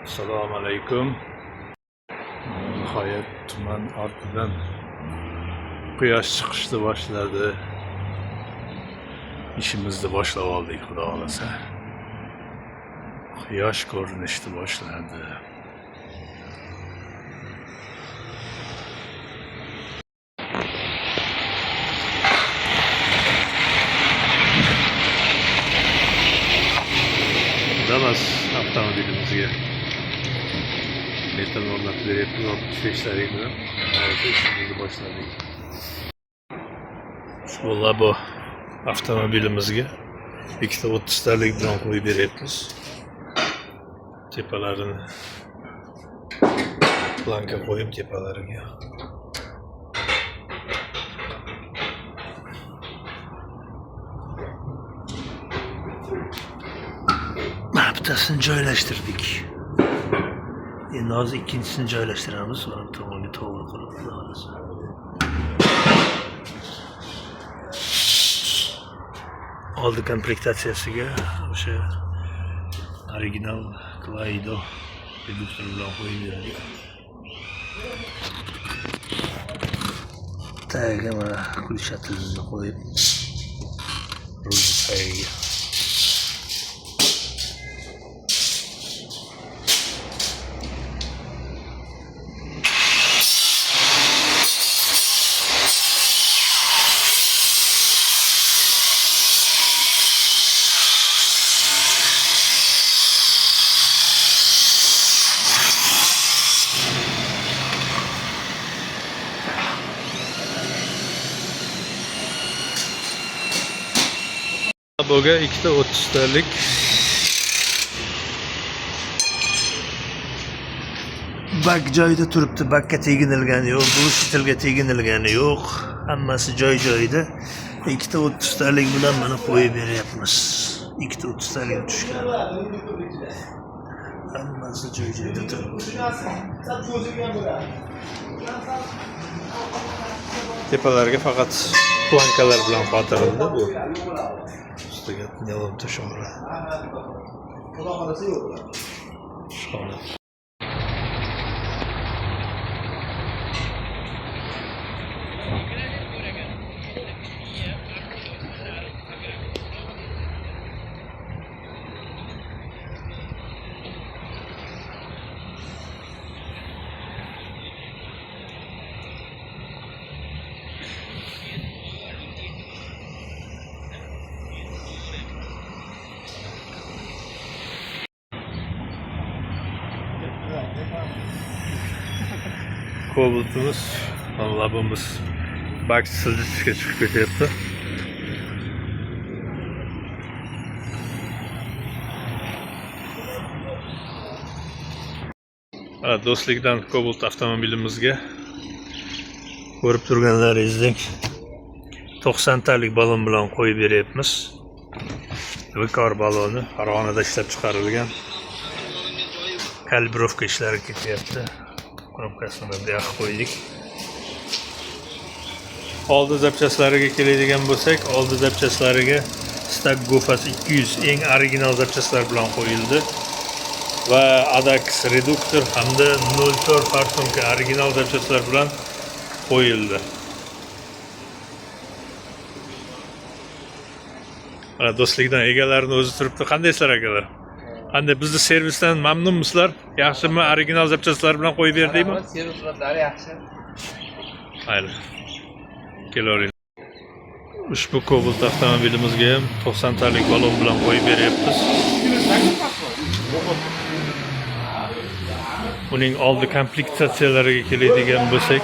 Assalomu alaykum. Nihoyat tuman ortidan quyosh chiqishni boshladi. İşimizni boshlab oldik, xudo xolasa. Quyosh ko'rinishni boshladi. Damas avtomobilimizga metal o'rnatib beryapmiz 65 bilan. Hozir ishimizni boshladik. Ushbu labo avtomobilimizga ikkita 30 bilan qo'yib beryapmiz. Tepalarini planka qo'yib tepalariga bittasini joylashtirdik. Endi hozir ikkinchisini joylashtiramiz. Sonra tomonga to'g'ri qilib olamiz. Oldi komplektatsiyasiga o'sha original Clydo reduktor bilan qo'yib berdik. Tagiga mana kulchatimizni qo'yib rul tagiga Laboga ikkita 30 bak joyida turibdi. Bakka teginilgani yo'q, bu stilga teginilgani yo'q. Hammasi joy-joyida. Ikkita 30 bilan mana qo'yib beryapmiz. Ikkita 30 tushgan. Hammasi joy-joyida turibdi. Tepalarga faqat plankalar bilan qotirildi bu. Ustiga nilon to'shog'i. Xudo xolasa yo'q. Kobaltımız, labımız bak sızıçka çıkıp ketyapti. Do'stlikdan Cobalt avtomobilimizga ko'rib turganlaringizdek 90 balon bilan qo'yib beryapmiz. Vikor baloni Farg'onada ishlab chiqarilgan. Kalibrovka ishlari ketyapti. Knopkasini da yoqib qo'ydik. Oldi zapchastlariga keladigan bo'lsak, oldi zapchaslariga Stag Gofas 200 eng original zapchastlar bilan qo'yildi va Adax reduktor hamda 04 farsumka original zapchastlar bilan qo'yildi. Mana do'stlikdan egalarning o'zi turibdi. Qandaysizlar akalar? Qanday, bizni servisdan mamnunmisizlar? Yaxshimi? Original zapchastlar bilan qo'yib berdikmi? Servislar yaxshi. Mayli. Kelavering. Ushbu Cobalt avtomobilimizga ham 90 balon bilan qo'yib beryapmiz. Uning oldi komplektatsiyalariga keladigan bo'lsak,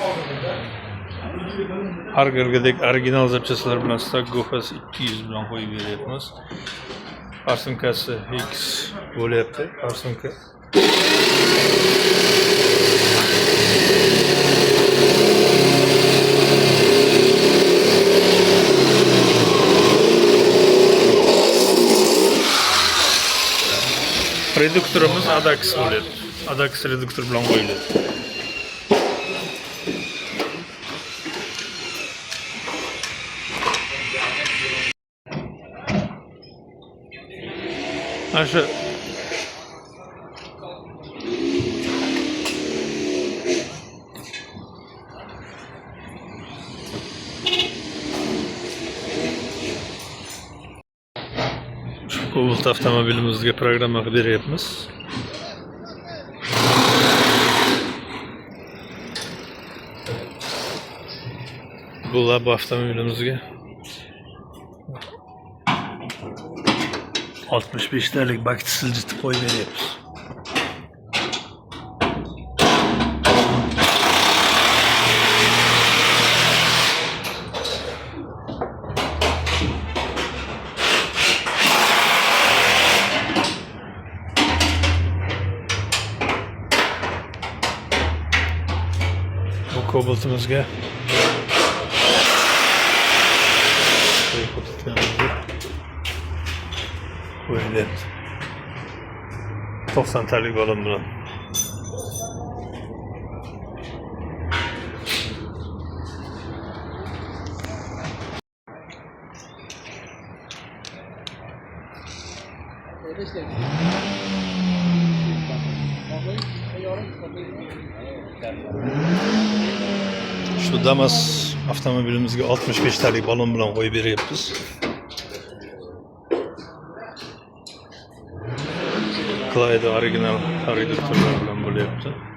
har galgidek original zapchastlar bilan Stag Gofas 200 bilan qo'yib beryapmiz. Farsumkasi X bo'lyapti. Farsumka reduktorimiz Adax bo'lyapti. Adax reduktor bilan qo'yiladi. Mana shu Cobalt avtomobilimizga programma qilib beryapmiz. Bu lab avtomobilimizga 65 talik bakti siljitib qo'yib beryapmiz. Bu Cobalt'imizga qo'yilyapti. 90 talik balon bilan. Şu Damas avtomobilimizga 65 talik balon bilan qo'yib beryapmiz. Clyde original reduktorlar bilan bo'lyapti.